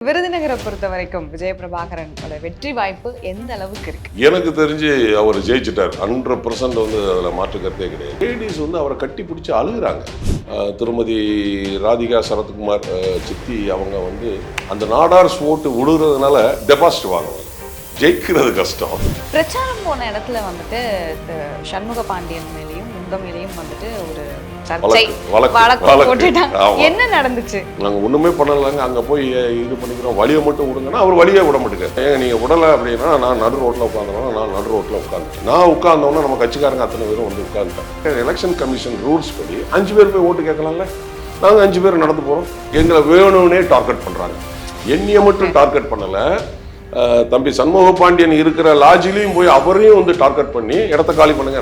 விருதுநகரை பொறுத்த வரைக்கும் விஜயபிரபாகரனோட வெற்றி வாய்ப்பு எந்த அளவுக்கு இருக்கு? எனக்கு தெரிஞ்சு அவர் ஜெயிச்சிட்டார் 100% வந்து அதில் மாற்று கருத்தே கிடையாது. லேடிஸ் வந்து அவரை கட்டி பிடிச்சி அழுகுறாங்க. திருமதி ராதிகா சரத்குமார் சித்தி அவங்க வந்து அந்த நாடார்ஸ் ஓட்டு விழுகிறதுனால டெபாசிட் வாங்குவாங்க. ஜெயிக்கிறது கஷ்டம். பிரச்சாரம் போன இடத்துல வந்துட்டு சண்முக பாண்டியன் மேலேயும் உங்க மேலேயும் வந்துட்டு ஒரு என்ன நடந்துச்சு? நாங்க ஒண்ணுமே பண்ணலாங்க. அங்க போய் இது பண்ணிக்கிறோம், வழியை மட்டும் விடுங்கன்னா அவர் வழியே விட மாட்டேங்க. நீங்க விடல அப்படின்னா நான் நடு ரோட்ல உட்காந்துருவேன். நான் நடு ரோட்ல உட்காந்து நான் உட்கார்ந்தோன்னா நம்ம கட்சிக்காரங்க அத்தனை பேரும் வந்து உட்காந்துட்டாங்க. எலெக்ஷன் கமிஷன் ரூல்ஸ் படி 5 பேர் போய் ஓட்டு கேட்கலாம்ல. நாங்க 5 பேர் நடந்து போறோம். எங்களை வேணும்னே டார்கெட் பண்றாங்க. என்னைய மட்டும் டார்கெட் பண்ணல, தம்பி சண்முக பாண்டியன் இருக்கிற லாட்ஜிலையும் போய் அவரையும் வந்து டார்கெட் பண்ணி இடத்த காலி பண்ணுங்க.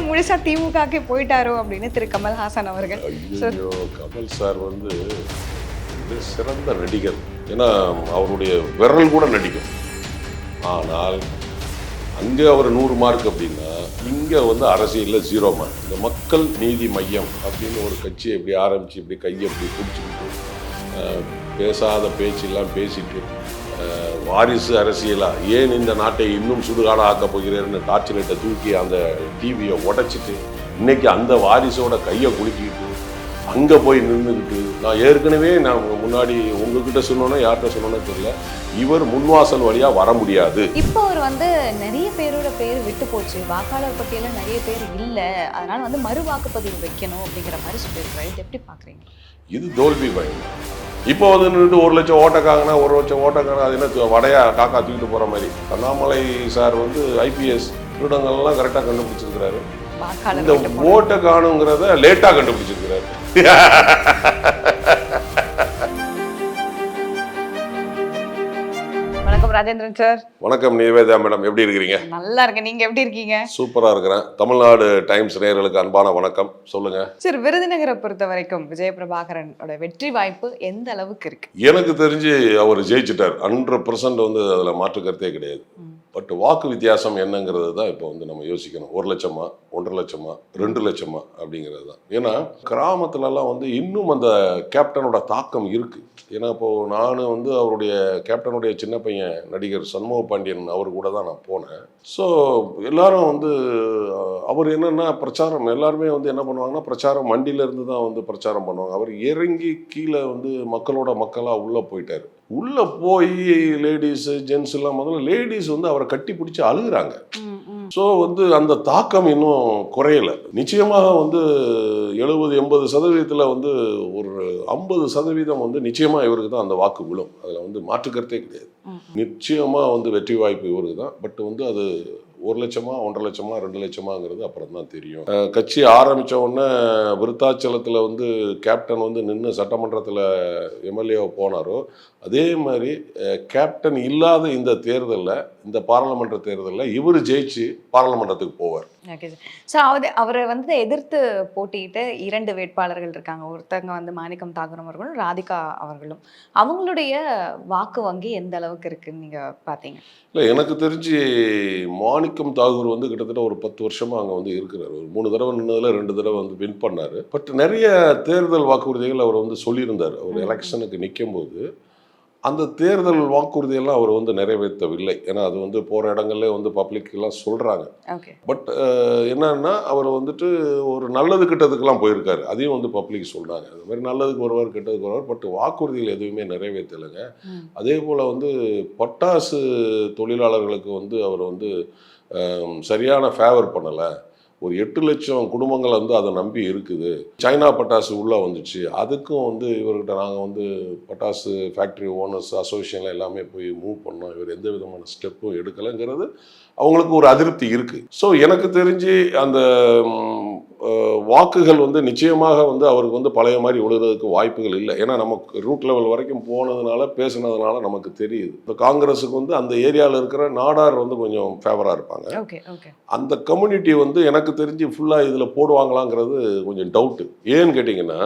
முழுசா திமுகக்கே போயிட்டாரோ அப்படின்னு திரு கமல்ஹாசன் அவர்கள். கமல் சார் வந்து சிறந்த நடிகர். ஏன்னா அவருடைய விரல் கூட நடிக்கும். ஆனால் அங்கே அவர் 100 மார்க் அப்படின்னா இங்கே வந்து அரசியலில் 0 மார்க். இந்த மக்கள் நீதி மையம் அப்படின்னு ஒரு கட்சியை இப்படி ஆரம்பித்து இப்படி கையை இப்படி பிடிச்சிக்கிட்டு பேசாத பேச்செல்லாம் பேசிட்டு வாரிசு அரசியலா ஏன் இந்த நாட்டை இன்னும் சுடுகாடாக ஆக்கப் போகிறேன்னு டார்ச் லைட்டை தூக்கி அந்த டிவியை உடைச்சிட்டு இன்னைக்கு அந்த வாரிசோட கையை குலுக்கிட்டு அங்கே போய் நின்றுக்கிட்டு நான் ஏற்கனவே நான் முன்னாடி உங்ககிட்ட சொன்னோன்னா யார்கிட்ட சொன்னோன்னு தெரியல, இவர் முன்வாசல் வழியாக வர முடியாது. இப்போ அவர் வந்து நிறைய பேரோட பேர் விட்டு போச்சு, வாக்காளர் பட்டியலில் நிறைய பேர் இல்லை, அதனால வந்து மறு வாக்குப்பதிவு வைக்கணும் அப்படிங்கிற மாதிரி சொல்லியிருக்காரு. இது எப்படி பார்க்குறீங்க? இது தோல்வி பயம். இப்போ வந்து நின்று 1 லட்சம் ஓட்டக்காங்கன்னா 1 லட்சம் ஓட்டக்கான அது என்ன வடையா காக்கா தூக்கிட்டு போகிற மாதிரி. அண்ணாமலை சார் வந்து ஐபிஎஸ் திருடங்கள்லாம் கரெக்டாக கண்டுபிடிச்சிருக்கிறாரு. இந்த ஓட்டை காணுங்கிறத லேட்டாக கண்டுபிடிச்சிருக்கிறாரு. வணக்கம் ராஜேந்திரன் சார். வணக்கம் நிவேதா மேடம், எப்படி இருக்கிறீங்க? நல்லா இருக்கேன், நீங்க எப்படி இருக்கீங்க? சூப்பரா இருக்கிறேன். தமிழ்நாடு டைம்ஸ் நேயர்களுக்கு அன்பான வணக்கம். சொல்லுங்க சார். விருதுநகரை பொறுத்த வரைக்கும் விஜயபிரபாகரனோட வெற்றி வாய்ப்பு எந்த அளவுக்கு இருக்கு? எனக்கு தெரிஞ்சு அவர் ஜெயிச்சிட்டார் 100% வந்து அதுல மாற்று கருத்தே கிடையாது. பட் வாக்கு வித்தியாசம் என்னங்கிறது தான் இப்போ வந்து நம்ம யோசிக்கணும். 1 லட்சமா 1.5 லட்சமா 2 லட்சமா அப்படிங்கிறது தான். ஏன்னா கிராமத்துலலாம் வந்து இன்னும் அந்த கேப்டனோட தாக்கம் இருக்கு. ஏன்னா இப்போது நான் வந்து அவருடைய கேப்டனுடைய சின்ன பையன் நடிகர் சண்முக பாண்டியன் அவர் கூட தான் நான் போனேன். ஸோ எல்லாரும் வந்து அவர் என்னென்னா பிரச்சாரம் எல்லாருமே வந்து என்ன பண்ணுவாங்கன்னா பிரச்சாரம் வண்டியிலேருந்து தான் வந்து பிரச்சாரம் பண்ணுவாங்க. அவர் இறங்கி கீழே வந்து மக்களோட மக்களாக உள்ளே போயிட்டார். உள்ளே போய் லேடிஸு ஜென்ஸ் எல்லாம் முதல்ல லேடிஸ் வந்து அவரை கட்டி பிடிச்சி அழுகுறாங்க. ஸோ வந்து அந்த தாக்கம் இன்னும் குறையலை. நிச்சயமாக வந்து 70-80% வந்து ஒரு 50% வந்து நிச்சயமாக இவருக்கு தான் அந்த வாக்கு விழும். அதில் வந்து மாற்றுக்கருத்தே கிடையாது. நிச்சயமாக வந்து வெற்றி வாய்ப்பு இவருக்கு தான். பட் வந்து அது 1 லட்சமா 1.5 லட்சமா 2 லட்சமாங்கிறது அப்புறம் தான் தெரியும். கட்சி ஆரம்பித்த உடனே விருத்தாச்சலத்தில் வந்து கேப்டன் வந்து நின்று சட்டமன்றத்தில் எம்எல்ஏவை போனாரோ அதே மாதிரி கேப்டன் இல்லாத இந்த தேர்தலில், இந்த பாராளுமன்ற தேர்தலில் இவர் ஜெயிச்சு பாராளுமன்றத்துக்கு போவார். Okay sir. ஸோ அவரை வந்து எதிர்த்து போட்டியிட்ட 2 வேட்பாளர்கள் இருக்காங்க. ஒருத்தங்க வந்து மாணிக்கம் தாகூர் அவர்களும் ராதிகா அவர்களும். அவங்களுடைய வாக்கு வங்கி எந்த அளவுக்கு இருக்குன்னு நீங்கள் பார்த்தீங்க? இல்லை, எனக்கு தெரிஞ்சு மாணிக்கம் தாகூர் வந்து கிட்டத்தட்ட ஒரு 10 வருஷமாக அங்கே வந்து இருக்கிறார். ஒரு 3 தடவை நின்னதில் 2 தடவை வந்து வின் பண்ணார். பட் நிறைய தேர்தல் வாக்குறுதிகள் அவர் வந்து சொல்லியிருந்தார். அவர் எலெக்ஷனுக்கு நிற்கும் போது அந்த தேர்தல் வாக்குறுதியெல்லாம் அவர் வந்து நிறைவேற்றவில்லை. ஏன்னா அது வந்து போகிற இடங்கள்லே வந்து பப்ளிக்கெல்லாம் சொல்கிறாங்க. பட் என்னன்னா அவர் வந்துட்டு ஒரு நல்லது கிட்டதுக்கெல்லாம் போயிருக்காரு. அதையும் வந்து பப்ளிக் சொல்கிறாங்க. அது மாதிரி நல்லதுக்கு வருவார் கெட்டதுக்கு வருவார். பட் வாக்குறுதிகள் எதுவுமே நிறைவேற்றலைங்க. அதே போல் வந்து பட்டாசு தொழிலாளர்களுக்கு வந்து அவர் வந்து சரியான ஃபேவர் பண்ணலை. ஒரு 8 லட்சம் குடும்பங்கள் வந்து அதை நம்பி இருக்குது. சைனா பட்டாசு உள்ளே வந்துச்சு. அதுக்கும் வந்து இவர்கிட்ட நாங்கள் வந்து பட்டாசு ஃபேக்ட்ரி ஓனர்ஸ் அசோசியேஷனில் எல்லாமே போய் மூவ் பண்ணோம். இவர் எந்த விதமான ஸ்டெப்பும் எடுக்கலைங்கிறது அவங்களுக்கு ஒரு அதிருப்தி இருக்குது. ஸோ எனக்கு தெரிஞ்சு அந்த வாக்குகள் வந்து நிச்சயமாக வந்து அவருக்கு வந்து பழைய மாதிரி விழுறதுக்கு வாய்ப்புகள் இல்லை. ஏன்னா நமக்கு ரூட் லெவல் வரைக்கும் போனதுனால பேசுனதுனால நமக்கு தெரியுது. இப்போ காங்கிரஸுக்கு வந்து அந்த ஏரியாவில் இருக்கிற நாடார் வந்து கொஞ்சம் ஃபேவராக இருப்பாங்க. அந்த கம்யூனிட்டி வந்து எனக்கு தெரிஞ்சு ஃபுல்லாக இதில் போடுவாங்களாங்கிறது கொஞ்சம் டவுட்டு. ஏன்னு கேட்டிங்கன்னா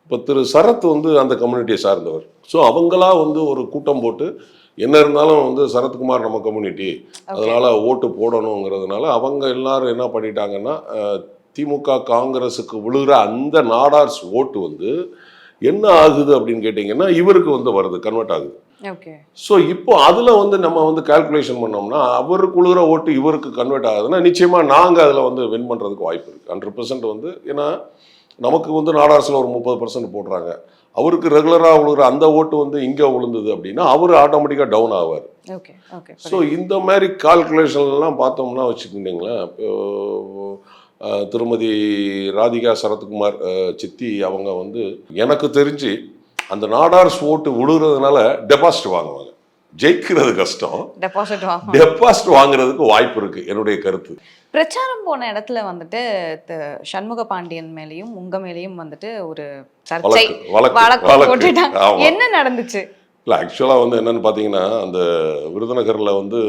இப்போ திரு சரத் வந்து அந்த கம்யூனிட்டியை சார்ந்தவர். ஸோ அவங்களா வந்து ஒரு கூட்டம் போட்டு என்ன இருந்தாலும் வந்து சரத்குமார் நம்ம கம்யூனிட்டி அதனால் ஓட்டு போடணுங்கிறதுனால அவங்க எல்லாரும் என்ன பண்ணிட்டாங்கன்னா திமுக காங்கிரஸுக்கு விழுகிற அந்த நாடார்ஸ் ஓட்டு வந்து என்ன ஆகுது அப்படின்னு கேட்டிங்கன்னா இவருக்கு வந்து வருது, கன்வெர்ட் ஆகுது. ஓகே. ஸோ இப்போ அதில் வந்து நம்ம வந்து கால்குலேஷன் பண்ணோம்னா அவருக்கு உழுகிற ஓட்டு இவருக்கு கன்வெர்ட் ஆகுதுன்னா நிச்சயமாக நாங்கள் அதில் வந்து வின் பண்ணுறதுக்கு வாய்ப்பு இருக்குது 100% வந்து. ஏன்னா நமக்கு வந்து நாடார்ஸில் ஒரு 30% போடுறாங்க, அவருக்கு ரெகுலராக விழுகிற அந்த ஓட்டு வந்து இங்கே விழுந்தது அப்படின்னா அவர் ஆட்டோமேட்டிக்காக டவுன் ஆவார். ஓகே. ஓகே. ஸோ இந்த மாதிரி கால்குலேஷன்லாம் பார்த்தோம்னா வச்சுக்கிட்டிங்களேன், இப்போ திருமதி ராதிகா சரத்குமார் சித்தி அவங்க வந்து எனக்கு தெரிஞ்சு அந்த நாடார்ஸ் ஓட்டு விழுகிறதுனால டெபாசிட் வாங்குவாங்க. ஜெயிக்கிறது கஷ்டம், டெபாசிட் டெபாசிட் வாங்குறதுக்கு வாய்ப்பு இருக்கு என்னுடைய கருத்து. பிரச்சாரம் போன இடத்துல வந்துட்டு சண்முக பாண்டியன் மேலேயும் உங்க மேலேயும் வந்துட்டு ஒரு சர்ச்சை வழக்கு போட்டுட்டாங்க. என்ன நடந்துச்சு? இல்லை ஆக்சுவலாக வந்து என்னென்னு பார்த்தீங்கன்னா, அந்த விருதுநகரில் வந்து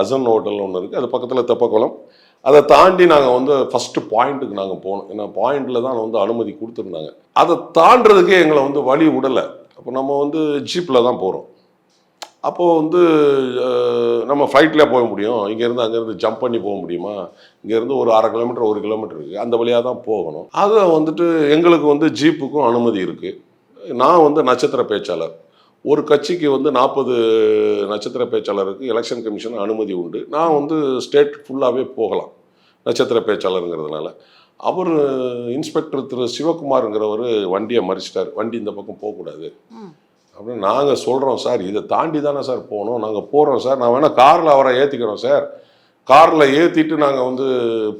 அசன் ஹோட்டல்னு ஒன்று இருக்குது, அது பக்கத்தில் தெப்பக்குளம். அதை தாண்டி நாங்கள் வந்து ஃபஸ்ட்டு பாயிண்ட்டுக்கு நாங்கள் போனோம். ஏன்னா பாயிண்டில் தான் வந்து அனுமதி கொடுத்துருந்தாங்க. அதை தாண்டதுக்கே எங்களை வந்து வழி விடலை. அப்போ நம்ம வந்து ஜீப்பில் தான் போகிறோம். அப்போது வந்து நம்ம ஃப்ளைட்டில் போக முடியும், இங்கேருந்து அங்கேருந்து ஜம்ப் பண்ணி போக முடியுமா? இங்கேருந்து ஒரு 1/2 கிலோமீட்டர் 1 கிலோமீட்டர் இருக்குது, அந்த வழியாக தான் போகணும். அதை வந்துட்டு எங்களுக்கு வந்து ஜீப்புக்கும் அனுமதி இருக்குது. நான் வந்து நட்சத்திர பேச்சாளர், ஒரு கட்சிக்கு வந்து 40 நட்சத்திர பேச்சாளருக்கு எலெக்ஷன் கமிஷன் அனுமதி உண்டு. நான் வந்து ஸ்டேட் ஃபுல்லாகவே போகலாம் நட்சத்திர பேச்சாளருங்கிறதுனால. அவர் இன்ஸ்பெக்டர் திரு சிவகுமாருங்கிறவர் வண்டியை மறிச்சிட்டார், வண்டி இந்த பக்கம் போகக்கூடாது அப்படின்னு. நாங்கள் சொல்கிறோம், சார் இதை தாண்டி தானே சார் போகணும், நாங்கள் போகிறோம் சார், நான் வேணால் காரில் அவரை ஏற்றிக்கிறோம் சார், காரில் ஏற்றிட்டு நாங்கள் வந்து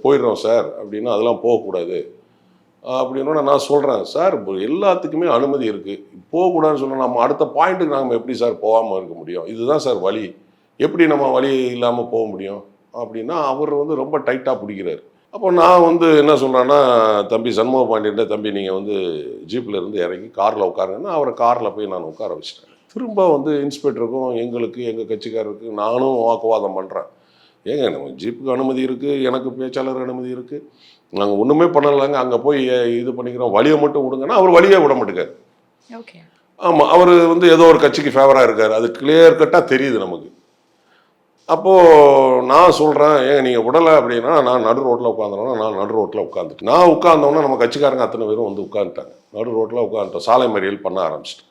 போயிடுறோம் சார் அப்படின்னு. அதெல்லாம் போகக்கூடாது அப்படின்னா நான் சொல்கிறேன், சார் எல்லாத்துக்குமே அனுமதி இருக்குது, போகக்கூடாதுன்னு சொன்னால் நம்ம அடுத்த பாயிண்ட்டுக்கு நாங்கள் எப்படி சார் போகாமல் இருக்க முடியும்? இதுதான் சார் வழி, எப்படி நம்ம வழி இல்லாமல் போக முடியும் அப்படின்னா அவர் வந்து ரொம்ப டைட்டாக பிடிக்கிறார். அப்போ நான் வந்து என்ன சொல்கிறேன்னா, தம்பி சண்முக பாண்டியன், தம்பி நீங்கள் வந்து ஜீப்பில் இருந்து இறங்கி காரில் உட்காருங்கன்னா அவரை காரில் போய் நான் உட்கார வச்சுட்டேன். திரும்ப வந்து இன்ஸ்பெக்டருக்கும் எங்களுக்கு எங்கள் கட்சிக்காரருக்கு நானும் வாக்குவாதம் பண்ணுறேன். ஏங்க நம்ம ஜீப்புக்கு அனுமதி இருக்குது, எனக்கு பேச்சாளர் அனுமதி இருக்குது, நாங்கள் ஒன்றுமே பண்ணலைங்க, அங்கே போய் இது பண்ணிக்கிறோம், வழியை மட்டும் விடுங்கன்னா அவர் வழியே விட மாட்டேங்கார். ஓகே. ஆமாம், அவர் வந்து ஏதோ ஒரு கட்சிக்கு ஃபேவராக இருக்கார், அது கிளியர் கட்டாக தெரியுது நமக்கு. அப்போது நான் சொல்கிறேன், ஏங்க நீங்கள் விடலை அப்படின்னா நான் நடு ரோட்டில் உட்காந்துறோன்னா நான் நடு ரோட்டில் உட்காந்துட்டு, நான் உட்காந்தோன்னா நம்ம கட்சிக்காரங்க அத்தனை பேரும் வந்து உட்காந்துட்டாங்க, நடு ரோட்டில் உட்காந்துட்டோம், சாலை மறியல் பண்ண ஆரம்பிச்சிட்டோம்.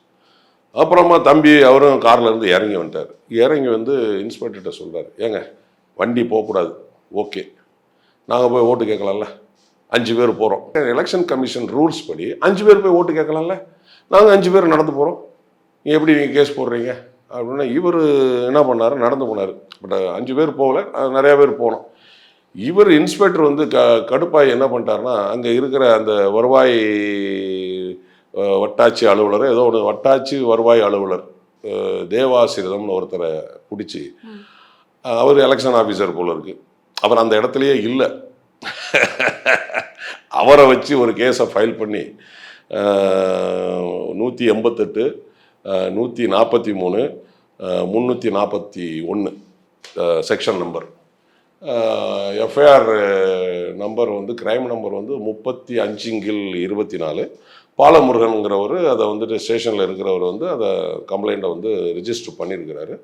அப்புறமா தம்பி அவரும் காரில் இருந்து இறங்கி வந்துட்டார். இறங்கி வந்து இன்ஸ்பெக்டர்கிட்ட சொல்கிறார், ஏங்க வண்டி போகக்கூடாது, ஓகே, நாங்கள் போய் ஓட்டு கேட்கலாம்ல, 5 பேர் போகிறோம், எலெக்ஷன் கமிஷன் ரூல்ஸ் படி 5 பேர் போய் ஓட்டு கேட்கலாம்ல, நாங்கள் 5 பேர் நடந்து போகிறோம், எப்படி நீங்கள் கேஸ் போடுறீங்க அப்படின்னா இவர் என்ன பண்ணார், நடந்து போனார். பட் 5 பேர் போகல, நிறையா பேர் போனோம். இவர் இன்ஸ்பெக்டர் வந்து கடுப்பாய் என்ன பண்ணிட்டாருன்னா, அங்கே இருக்கிற அந்த வருவாய் வட்டாட்சி அலுவலர், ஏதோ ஒன்று வட்டாட்சி வருவாய் அலுவலர் தேவாசிரதம்னு ஒருத்தரை பிடிச்சி, அவர் எலெக்ஷன் ஆஃபீஸர் போல இருக்கு, அவர் அந்த இடத்துலையே இல்லை, அவரை வச்சு ஒரு கேஸை ஃபைல் பண்ணி 188 143 341 செக்ஷன் நம்பர், எஃப்ஐஆர் நம்பர் வந்து கிரைம் நம்பர் வந்து 35/24. பாலமுருகனுங்கிறவர் அதை வந்துட்டு ஸ்டேஷனில் இருக்கிறவர் வந்து அதை கம்ப்ளைண்ட்டை வந்து ரிஜிஸ்டர் பண்ணியிருக்கிறாரு.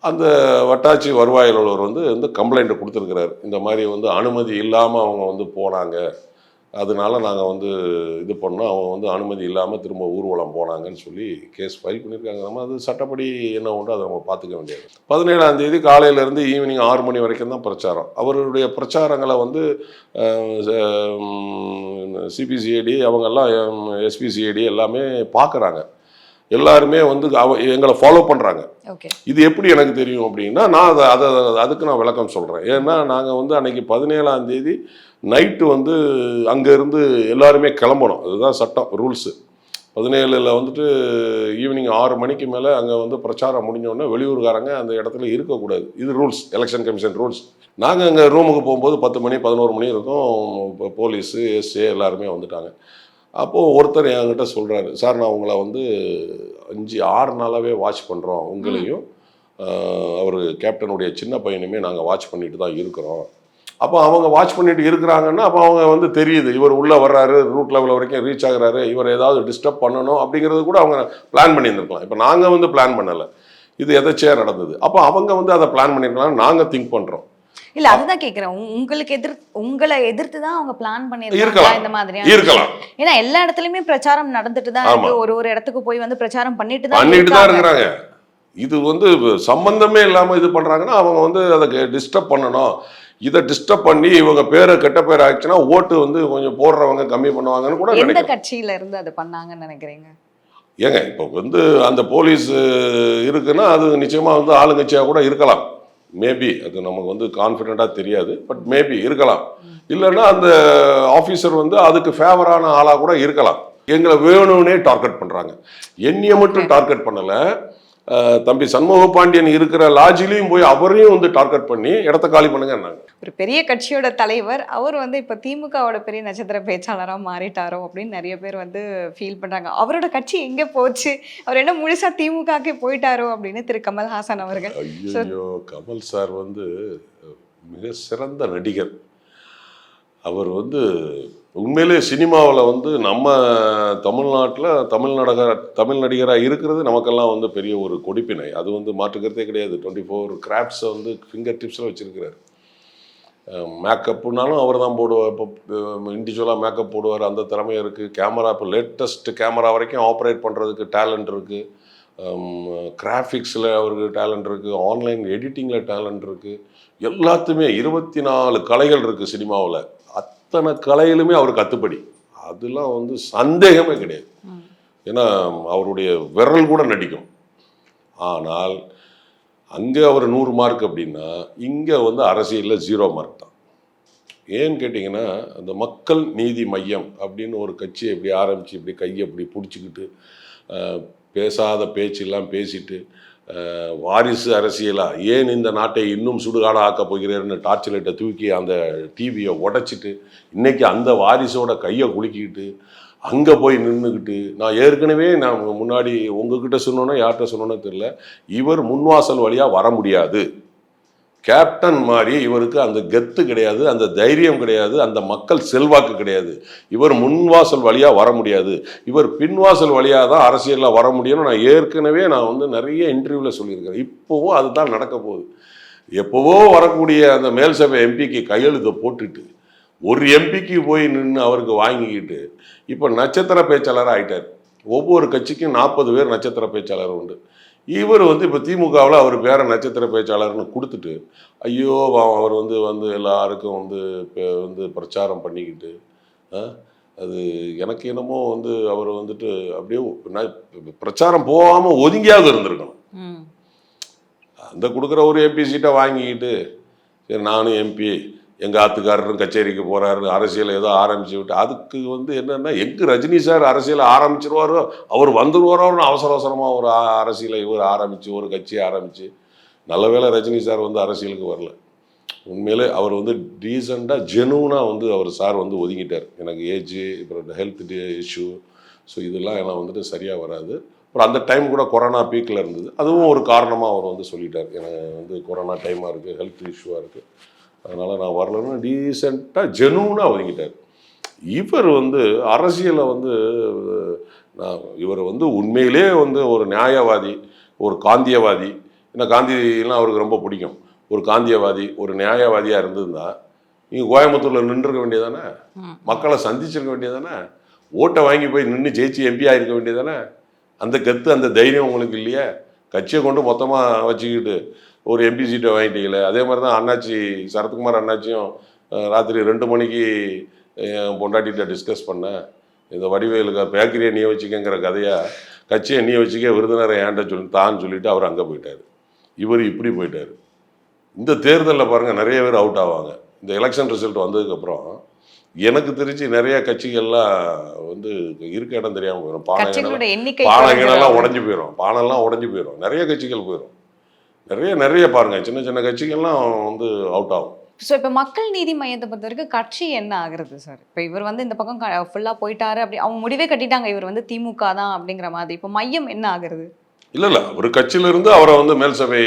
அந்த வட்டாட்சி வருவாய் அலுவலர் வந்து கம்ப்ளைண்ட்டை கொடுத்துருக்கிறாரு, இந்த மாதிரி வந்து அனுமதி இல்லாமல் அவங்க வந்து போனாங்க, அதனால நாங்கள் வந்து இது பண்ணோம், அவங்க வந்து அனுமதி இல்லாமல் திரும்ப ஊர்வலம் போனாங்கன்னு சொல்லி கேஸ் ஃபைல் பண்ணியிருக்காங்க. நம்ம அது சட்டப்படி என்ன உண்டோ அதை நம்ம பார்த்துக்க வேண்டியது. 17ஆம் தேதி காலையிலேருந்து ஈவினிங் 6 மணி வரைக்கும் தான் பிரச்சாரம். அவருடைய பிரச்சாரங்களை வந்து சிபிசிஐடி அவங்கெல்லாம் எஸ்பிசிஐடி எல்லாமே பார்க்குறாங்க, எல்லாருமே வந்து எங்களை ஃபாலோ பண்ணுறாங்க. இது எப்படி எனக்கு தெரியும் அப்படின்னா, நான் அதுக்கு நான் விளக்கம் சொல்கிறேன். ஏன்னா நாங்கள் வந்து அன்றைக்கி 17ஆம் தேதி நைட்டு வந்து அங்கேருந்து எல்லாருமே கிளம்பணும், அதுதான் சட்டம் ரூல்ஸு. 17 வந்துட்டு ஈவினிங் 6 மணிக்கு மேலே அங்கே வந்து பிரச்சாரம் முடிஞ்சோடனே வெளியூர்காரங்க அந்த இடத்துல இருக்கக்கூடாது, இது ரூல்ஸ், எலெக்ஷன் கமிஷன் ரூல்ஸ். நாங்கள் அங்கே ரூமுக்கு போகும்போது 10 மணி 11 மணி இருக்கும், போலீஸு எஸ்ஏ எல்லாருமே வந்துட்டாங்க. அப்போது ஒருத்தர் என்கிட்ட சொல்கிறாரு, சார் நான் உங்களை வந்து 5-6 நாளாகவே வாட்ச் பண்ணுறோம், உங்களையும் அவர் கேப்டனுடைய சின்ன பையனுமே நாங்கள் வாட்ச் பண்ணிட்டு தான் இருக்கிறோம். அப்போ அவங்க வாட்ச் பண்ணிட்டு இருக்கிறாங்கன்னா அப்போ அவங்க வந்து தெரியுது, இவர் உள்ளே வர்றாரு, ரூட் லெவல் வரைக்கும் ரீச் ஆகுறாரு, இவர் ஏதாவது டிஸ்டர்ப் பண்ணணும் அப்படிங்கிறது கூட அவங்க பிளான் பண்ணியிருந்துருக்கலாம். இப்போ நாங்கள் வந்து பிளான் பண்ணலை, இது எதாச்சியாக நடந்தது. அப்போ அவங்க வந்து அதை பிளான் பண்ணியிருக்கலாம், நாங்கள் திங்க் பண்ணுறோம். இல்ல அதுதான் கேக்குறேன். உங்களை எதிர்த்து தான் அவங்க பிளான் பண்ணிருக்காங்க இருக்கலாம் இந்த மாதிரியான இருக்கலாம். ஏன்னா எல்லா இடத்துலயுமே பிரச்சாரம் நடந்துட்டு தான் ஆமா. இருக்கு. ஒரு இடத்துக்கு போய் வந்து பிரச்சாரம் பண்ணிட்டு தான் பண்ணிட்டு தான் இருக்காங்க. இருக்கிறாங்க. இது வந்து சம்பந்தமே இல்லாம இது பண்றாங்கன்னா அவங்க வந்து அதை டிஸ்டர்ப் பண்ணணும். இதை டிஸ்டர்ப் பண்ணி இவங்க பேரை கெட்ட பேர் ஆயிடுச்சுன்னா ஓட்டு வந்து கொஞ்சம் போடுறவங்க கம்மி பண்ணுவாங்கன்னு கூட எந்த நினைக்கிறேன். கட்சியில இருந்து அது பண்ணாங்கன்னு நினைக்கிறீங்க? ஏங்க இப்போ வந்து அந்த போலீஸ் இருக்குன்னா அது நிச்சயமா வந்து ஆளுங்கட்சியா கூட இருக்கலாம். மேபி அது நமக்கு வந்து கான்ஃபிடென்ட்டா தெரியாது. பட் மேபி இருக்கலாம். இல்லைன்னா அந்த ஆஃபீஸர் வந்து அதுக்கு ஃபேவரான ஆளா கூட இருக்கலாம். எங்களை வேணும்னே டார்கெட் பண்றாங்க. என்னைய மட்டும் டார்கெட் பண்ணல, தம்பி சண்முக பாண்டியன் இருக்கிற லாட்ஜிலையும் போய் அவரையும் வந்து டார்கெட் பண்ணி இடத்த காலி பண்ணுங்க. ஒரு பெரிய கட்சியோட தலைவர் அவர் வந்து இப்ப திமுகவோட பெரிய நட்சத்திர பேச்சாளரா மாறிட்டாரோ அப்படின்னு நிறைய பேர் வந்து ஃபீல் பண்றாங்க. அவரோட கட்சி எங்க போச்சு, அவர் என்ன முழுசா திமுகக்கே போயிட்டாரோ அப்படின்னு திரு கமல்ஹாசன் அவர்கள். ஐயோ, கமல் சார் வந்து மிக சிறந்த நடிகர். அவர் வந்து உண்மையிலே சினிமாவில் வந்து நம்ம தமிழ்நாட்டில் தமிழ் நடிகராக இருக்கிறது நமக்கெல்லாம் வந்து பெரிய ஒரு கொடுப்பினை. அது வந்து மாற்றுக்கிறதே கிடையாது. 24 கிராஃப்ட்ஸை வந்து ஃபிங்கர் டிப்ஸில் வச்சுருக்கிறார். மேக்கப்புனாலும் அவர் தான் போடுவார். இப்போ இண்டிவிஜுவலாக மேக்கப் போடுவார். அந்த திறமை இருக்குது. கேமரா இப்போ லேட்டஸ்ட் கேமரா வரைக்கும் ஆப்ரேட் பண்ணுறதுக்கு டேலண்ட் இருக்குது. கிராஃபிக்ஸில் அவருக்கு டேலண்ட் இருக்குது. ஆன்லைன் எடிட்டிங்கில் டேலண்ட் இருக்குது. எல்லாத்துமே 24 கலைகள் இருக்குது சினிமாவில். அத்தனை கலையிலுமே அவர் கத்துப்படி. அதெல்லாம் வந்து சந்தேகமே கிடையாது. ஏன்னா அவருடைய விரல் கூட நடிக்கும். ஆனால் அங்கே அவர் 100 மார்க் அப்படின்னா இங்கே வந்து அரசியலில் 0 மார்க் தான். ஏன்னு கேட்டிங்கன்னா அந்த மக்கள் நீதி மையம் அப்படின்னு ஒரு கட்சியை இப்படி ஆரம்பித்து இப்படி கையை இப்படி பிடிச்சிக்கிட்டு பேசாத பேச்செல்லாம் பேசிட்டு வாரிசு அரசியலா ஏன் இந்த நாட்டை இன்னும் சுடுகாடாக ஆக்கப் போகிறேன்னு டார்ச் லைட்டை தூக்கி அந்த டிவியை உடைச்சிட்டு இன்னைக்கு அந்த வாரிசோட கையை குலுக்கிக்கிட்டு அங்கே போய் நின்றுக்கிட்டு நான் முன்னாடி உங்ககிட்ட சொன்னோன்னா யார்கிட்ட சொன்னோன்னு தெரியல, இவர் முன்வாசல் வழியாக வர முடியாது. கேப்டன் மாதிரி இவருக்கு அந்த கெத்து கிடையாது, அந்த தைரியம் கிடையாது, அந்த மக்கள் செல்வாக்கு கிடையாது. இவர் முன்வாசல் வழியாக வர முடியாது, இவர் பின்வாசல் வழியாக தான் அரசியலில் வர முடியும்னு நான் வந்து நிறைய இன்டர்வியூவில் சொல்லியிருக்கிறேன். இப்போவும் அதுதான் நடக்க போகுது. எப்போவோ வரக்கூடிய அந்த மேல் சபை எம்பிக்கு கையெழுத்தை போட்டுட்டு ஒரு எம்பிக்கு போய் நின்று அவருக்கு வாங்கிக்கிட்டு இப்போ நட்சத்திர பேச்சாளராக ஆகிட்டார். ஒவ்வொரு கட்சிக்கும் 40 பேர் நட்சத்திர பேச்சாளர் உண்டு. இவர் வந்து இப்போ திமுகவில் அவர் பேர நட்சத்திர பேச்சாளர்னு கொடுத்துட்டு ஐயோ அவர் வந்து எல்லாருக்கும் வந்து பிரச்சாரம் பண்ணிக்கிட்டு அது எனக்கு என்னமோ வந்து அவர் வந்துட்டு அப்படியே பிரச்சாரம் போகாமல் ஒதுங்கியாவது இருந்திருக்கணும். அந்த கொடுக்குற ஒரு எம்பி சீட்டை வாங்கிக்கிட்டு சரி நானும் எம்பி எங்கள் ஆத்துக்காரரும் கச்சேரிக்கு போகிறாரு அரசியலை ஏதோ ஆரம்பிச்சு விட்டு அதுக்கு வந்து என்னென்னா எங்கே ரஜினி சார் அரசியலை ஆரம்பிச்சிருவாரோ அவர் வந்துடுவாரோன்னு அவசரமாக ஒரு அரசியலை இவர் ஆரம்பித்து ஒரு கட்சியை ஆரம்பித்து நல்ல வேளை ரஜினி சார் வந்து அரசியலுக்கு வரல. உண்மையிலே அவர் வந்து டீசெண்டாக ஜெனூனாக வந்து அவர் சார் வந்து ஒதுங்கிட்டார். எனக்கு ஏஜ் அப்புறம் ஹெல்த் இஷ்யூ ஸோ இதெல்லாம் எல்லாம் வந்துட்டு சரியாக வராது. அப்புறம் அந்த டைம் கூட கொரோனா பீக்கில் இருந்தது, அதுவும் ஒரு காரணமாக அவர் வந்து சொல்லிட்டார். எனக்கு வந்து கொரோனா டைமாக இருக்குது, ஹெல்த் இஷ்யூவாக இருக்குது, அதனால் நான் வரலன்னு டீசெண்டாக ஜெனூனாக ஒதுங்கிட்டார். இவர் வந்து அரசியலை வந்து இவர் வந்து உண்மையிலே வந்து ஒரு நியாயவாதி, ஒரு காந்தியவாதி. ஏன்னா காந்தியெல்லாம் அவருக்கு ரொம்ப பிடிக்கும். ஒரு காந்தியவாதி, ஒரு நியாயவாதியாக இருந்திருந்தா நீங்கள் கோயம்புத்தூரில் நின்றுருக்க வேண்டியதானே, மக்களை சந்திச்சிருக்க வேண்டியதானே, ஓட்டை வாங்கி போய் நின்று ஜெயிச்சு எம்பி ஆகிருக்க வேண்டியதானே. அந்த கத்து அந்த தைரியம் உங்களுக்கு இல்லையே. கட்சியை கொண்டு மொத்தமாக வச்சுக்கிட்டு ஒரு எம்பி சீட்டை வாங்கிட்டீங்களே. அதே மாதிரி தான் அண்ணாச்சி சரத்குமார் அண்ணாச்சியும் ராத்திரி 2 மணிக்கு பொண்டாட்டிகிட்ட டிஸ்கஸ் பண்ணேன், இந்த வடிவேலுக்கு பேக்கரியை நீ வச்சுக்கங்கிற கதையாக கட்சியை நீ வச்சுக்க விருதுநரை ஏன்ட்ட தான் சொல்லிவிட்டு அவர் அங்கே போயிட்டார். இவர் இப்படி போயிட்டார். இந்த தேர்தலில் பாருங்கள் நிறைய பேர் அவுட் ஆவாங்க. இந்த எலெக்ஷன் ரிசல்ட் வந்ததுக்கப்புறம் எனக்கு தெரிஞ்சு நிறைய கட்சிகள்லாம் வந்து இருக்க இடம் தெரியாமல் போயிடும். பானைகள்லாம் உடஞ்சி போயிடும், பானைலாம் உடஞ்சி போயிடும், நிறைய கட்சிகள் போயிடும். நிறைய பாருங்க சின்ன சின்ன கட்சிகள்லாம் வந்து அவுட் ஆகும். ஸோ இப்போ மக்கள் நீதி மையத்தை பொறுத்த வரைக்கும் கட்சி என்ன ஆகுறது சார்? இப்போ இவர் வந்து இந்த பக்கம் ஃபுல்லாக போயிட்டாரு, அப்படி அவங்க முடிவே கட்டிட்டாங்க இவர் வந்து திமுக தான் அப்படிங்கிற மாதிரி. இப்போ மையம் என்ன ஆகுறது? இல்லை ஒரு கட்சியிலிருந்து அவரை வந்து மேல் சபை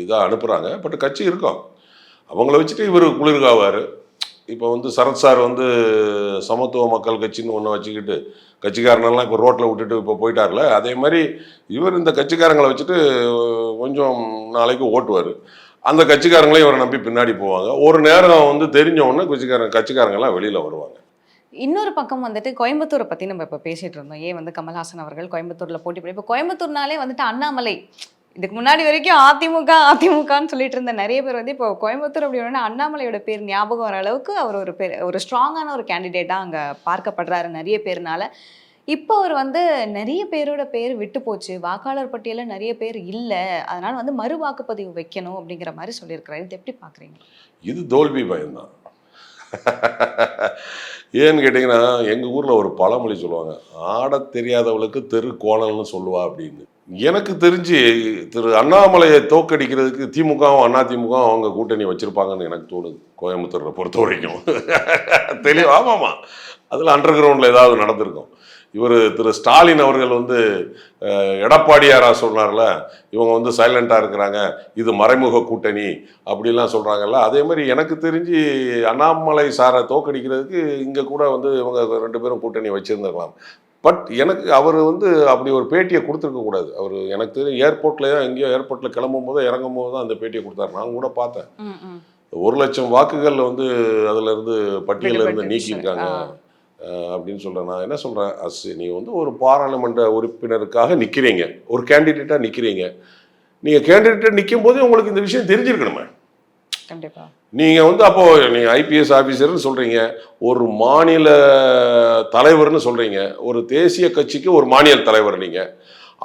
இதாக அனுப்புகிறாங்க. பட் கட்சி இருக்கும், அவங்கள வச்சுட்டு இவர் குளிர்காவார். இப்போ வந்து சரத் சார் வந்து சமத்துவ மக்கள் கட்சின்னு ஒன்று வச்சுக்கிட்டு கட்சிக்காரனெல்லாம் இப்போ ரோட்டில் விட்டுட்டு இப்போ போயிட்டார்ல, அதே மாதிரி இவர் இந்த கட்சிக்காரங்களை வச்சுட்டு கொஞ்சம் நாளைக்கு ஓட்டுவார். அந்த கட்சிக்காரங்களையும் இவரை நம்பி பின்னாடி போவாங்க. ஒரு நேரம் வந்து தெரிஞ்ச உடனே கட்சிக்காரங்க எல்லாம் வெளியில வருவாங்க. இன்னொரு பக்கம் வந்துட்டு கோயம்புத்தூரை பத்தி நம்ம இப்ப பேசிட்டு இருந்தோம். ஏன் வந்து கமல்ஹாசன் அவர்கள் கோயம்புத்தூர்ல போட்டி போட, இப்ப கோயம்புத்தூர்னாலே வந்துட்டு அண்ணாமலை, இதுக்கு முன்னாடி வரைக்கும் அதிமுக அதிமுகன்னு சொல்லிட்டு இருந்த நிறைய பேர் வந்து இப்போ கோயம்புத்தூர் அப்படி அண்ணாமலையோட பேர் ஞாபகம் வர அளவுக்கு அவர் ஒரு ஸ்ட்ராங்கான ஒரு கேண்டிடேட்டா அங்க பார்க்கப்படுறாரு நிறைய பேர்னால. இப்போ அவர் வந்து நிறைய பேரோட பேர் விட்டு போச்சு, வாக்காளர் பட்டியல நிறைய பேர் இல்ல, அதனால வந்து மறு வாக்குப்பதிவு வைக்கணும் அப்படிங்கிற மாதிரி சொல்லியிருக்கிறாரு. இது எப்படி பாக்குறீங்க? இது தோல்வி பயம்தான். ஏன்னு கேட்டிங்கன்னா, எங்கள் ஊரில் ஒரு பழமொழி சொல்லுவாங்க, ஆடத் தெரியாதவளுக்கு தெரு கோணல்னு சொல்லுவா அப்படின்னு. எனக்கு தெரிஞ்சு திரு அண்ணாமலையை தோக்கடிக்கிறதுக்கு திமுகவும் அதிமுகவும் அவங்க கூட்டணி வச்சுருப்பாங்கன்னு எனக்கு தோணுது, கோயம்புத்தூரை பொறுத்த வரைக்கும். தெளிவா ஆமாம்மா, அதில் அண்டர் கிரவுண்டில் ஏதாவது நடந்திருக்கும். இவர் திரு ஸ்டாலின் அவர்கள் வந்து எடப்பாடியாரா சொன்னார்ல, இவங்க வந்து சைலண்டாக இருக்கிறாங்க, இது மறைமுக கூட்டணி அப்படிலாம் சொல்கிறாங்கல்ல. அதே மாதிரி எனக்கு தெரிஞ்சு அண்ணாமலை சாரை தோக்கடிக்கிறதுக்கு இங்கே கூட வந்து இவங்க 2 பேரும் கூட்டணி வச்சுருந்துருக்கலாம். பட் எனக்கு அவர் வந்து அப்படி ஒரு பேட்டியை கொடுத்துருக்கக்கூடாது. அவர் எனக்கு தெரியும் ஏர்போர்ட்லேயோ எங்கேயோ ஏர்போர்ட்டில் கிளம்பும் போதோ இறங்கும் போது தான் அந்த பேட்டியை கொடுத்தாரு. நான் கூட பார்த்தேன். 1,00,000 வாக்குகள் வந்து அதிலிருந்து பட்டியலிருந்து நீக்கியிருக்காங்க அப்படின்னு சொல்கிறேன். நான் என்ன சொல்கிறேன், நீங்கள் வந்து ஒரு பாராளுமன்ற உறுப்பினருக்காக நிற்கிறீங்க, ஒரு கேண்டிடேட்டாக நிற்கிறீங்க. நீங்கள் கேண்டிடேட்டாக நிற்கும் போது உங்களுக்கு இந்த விஷயம் தெரிஞ்சிருக்கணுமே. கண்டிப்பா. நீங்கள் வந்து அப்போது நீங்கள் ஐபிஎஸ் ஆஃபீஸர்னு சொல்கிறீங்க, ஒரு மாநில தலைவர்னு சொல்கிறீங்க, ஒரு தேசிய கட்சிக்கு ஒரு மாநில தலைவர் நீங்கள்.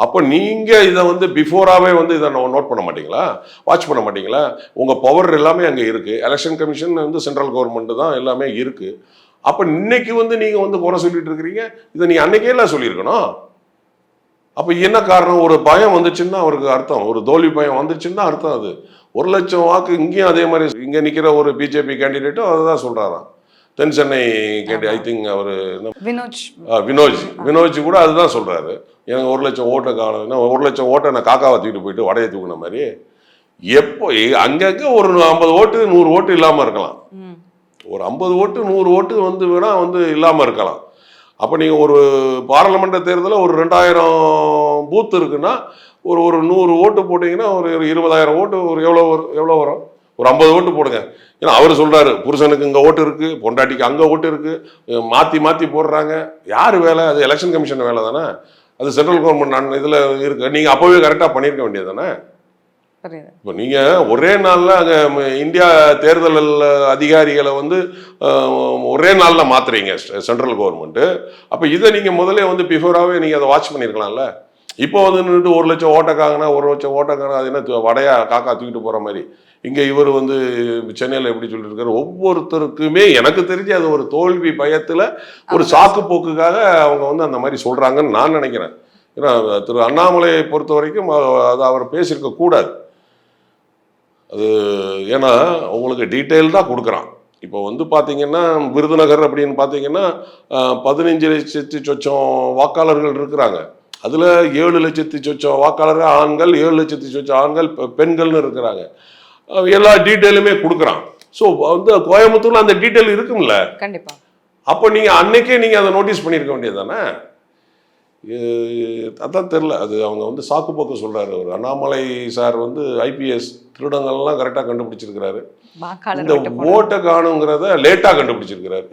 அப்போ நீங்கள் இதை வந்து பிஃபோராகவே வந்து இதை நோட் பண்ண மாட்டீங்களா, வாட்ச் பண்ண மாட்டீங்களா? உங்கள் பவர் எல்லாமே அங்கே இருக்குது. எலெக்ஷன் கமிஷன் வந்து சென்ட்ரல் கவர்மெண்ட்டு தான் எல்லாமே இருக்குது. அப்போ இன்னைக்கு வந்து நீங்கள் வந்து குறை சொல்லிட்டு இருக்கிறீங்க, இதை நீ அன்னைக்கே எல்லாம் சொல்லியிருக்கணும். அப்போ என்ன காரணம்? ஒரு பயம் வந்துச்சுன்னா அவருக்கு அர்த்தம், ஒரு தோல்வி பயம் வந்துச்சுன்னா அர்த்தம். அது 1,00,000 வாக்கு இங்கேயும் அதே மாதிரி இங்கே நிற்கிற ஒரு பிஜேபி கேண்டிடேட்டும் அதை தான் சொல்கிறாராம். தென் சென்னை கேண்டிடேட் ஐ திங்க் அவர் வினோஜ் கூட அதுதான் சொல்கிறாரு. எனக்கு 1,00,000 ஓட்டை காணும், 1,00,000 ஓட்டை நான் காக்காவை தூக்கிட்டு போயிட்டு வடையை தூக்குன மாதிரி. எப்போ அங்கங்கே ஒரு 50 ஓட்டு 100 ஓட்டு இல்லாமல் இருக்கலாம், ஒரு 50 ஓட்டு 100 ஓட்டு வந்து வேணால் வந்து இல்லாமல் இருக்கலாம். அப்போ நீங்கள் ஒரு பாராளுமன்ற தேர்தலில் ஒரு 2000 பூத் இருக்குன்னா ஒரு 100 ஓட்டு போட்டிங்கன்னா ஒரு 20,000 ஓட்டு ஒரு எவ்வளோ வரும்? ஒரு 50 ஓட்டு போடுங்க. ஏன்னா அவர் சொல்கிறாரு, புருஷனுக்கு இங்கே ஓட்டு இருக்குது, பொண்டாட்டிக்கு அங்கே ஓட்டு இருக்குது, மாற்றி போடுறாங்க. யார் வேலை? அது எலெக்ஷன் கமிஷன் வேலை தானே, அது சென்ட்ரல் கவர்மெண்ட் இதில் இருக்குது. நீங்கள் அப்போவே கரெக்டாக பண்ணியிருக்க வேண்டியது தானே. இப்போ நீங்கள் ஒரே நாளில் அங்கே இந்தியா தேர்தல் அதிகாரிகளை வந்து ஒரே நாளில் மாற்றுறீங்க சென்ட்ரல் கவர்மெண்ட்டு. அப்போ இதை நீங்கள் முதல்ல வந்து பிஃபோராகவே நீங்கள் அதை வாட்ச் பண்ணியிருக்கலாம்ல. இப்போ வந்து 1,00,000 ஓட்டக்காங்கன்னா 1,00,000 ஓட்டக்காரங்க அது என்ன வடையா காக்கா தூக்கிட்டு போகிற மாதிரி. இங்கே இவர் வந்து சென்னையில் எப்படி சொல்லியிருக்காரு, ஒவ்வொருத்தருக்குமே எனக்கு தெரிஞ்சு அது ஒரு தோல்வி பயத்தில் ஒரு சாக்கு போக்குக்காக அவங்க வந்து அந்த மாதிரி சொல்கிறாங்கன்னு நான் நினைக்கிறேன். ஏன்னா திரு அண்ணாமலையை பொறுத்த வரைக்கும் அது அவர் பேசியிருக்க கூடாது. அது ஏன்னா உங்களுக்கு டீட்டெயில்டாக கொடுக்குறான். இப்போ வந்து பார்த்தீங்கன்னா விருதுநகர் அப்படின்னு பார்த்தீங்கன்னா 15 லட்சத்து சொச்சம் வாக்காளர்கள் இருக்கிறாங்க. அதில் 7 லட்சத்து சொச்சம் வாக்காளர்கள் ஆண்கள், 7 லட்சத்து சொச்சம் ஆண்கள் பெண்கள்னு இருக்கிறாங்க. எல்லா டீட்டெயிலுமே கொடுக்குறான். ஸோ வந்து கோயம்புத்தூர்ல அந்த டீட்டெயில் இருக்கும்ல. கண்டிப்பா. அப்போ நீங்கள் அன்னைக்கே நீங்கள் அதை நோட்டீஸ் பண்ணியிருக்க வேண்டியது தானே. அதான் தெரில, அது அவங்க வந்து சாக்கு போக்கு சொல்கிறாரு. ஒரு அண்ணாமலை சார் வந்து ஐபிஎஸ் திருடங்கள்லாம் கரெக்டாக கண்டுபிடிச்சிருக்கிறாரு, இந்த ஓட்டை காணுங்கிறத லேட்டாக கண்டுபிடிச்சிருக்கிறாரு.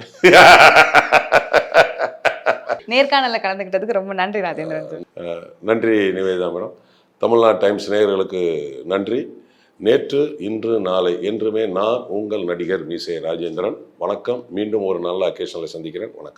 நேர்காணலில் கலந்துக்கிட்டதுக்கு ரொம்ப நன்றி ராஜேந்திரன். நன்றி நிவேதா மேடம். தமிழ்நாடு டைம்ஸ் நேயர்களுக்கு நன்றி. நேற்று இன்று நாளை என்றுமே நான் உங்கள் நடிகர் மீசை ராஜேந்திரன். வணக்கம். மீண்டும் ஒரு நல்ல அக்கேஷனில் சந்திக்கிறேன். வணக்கம்.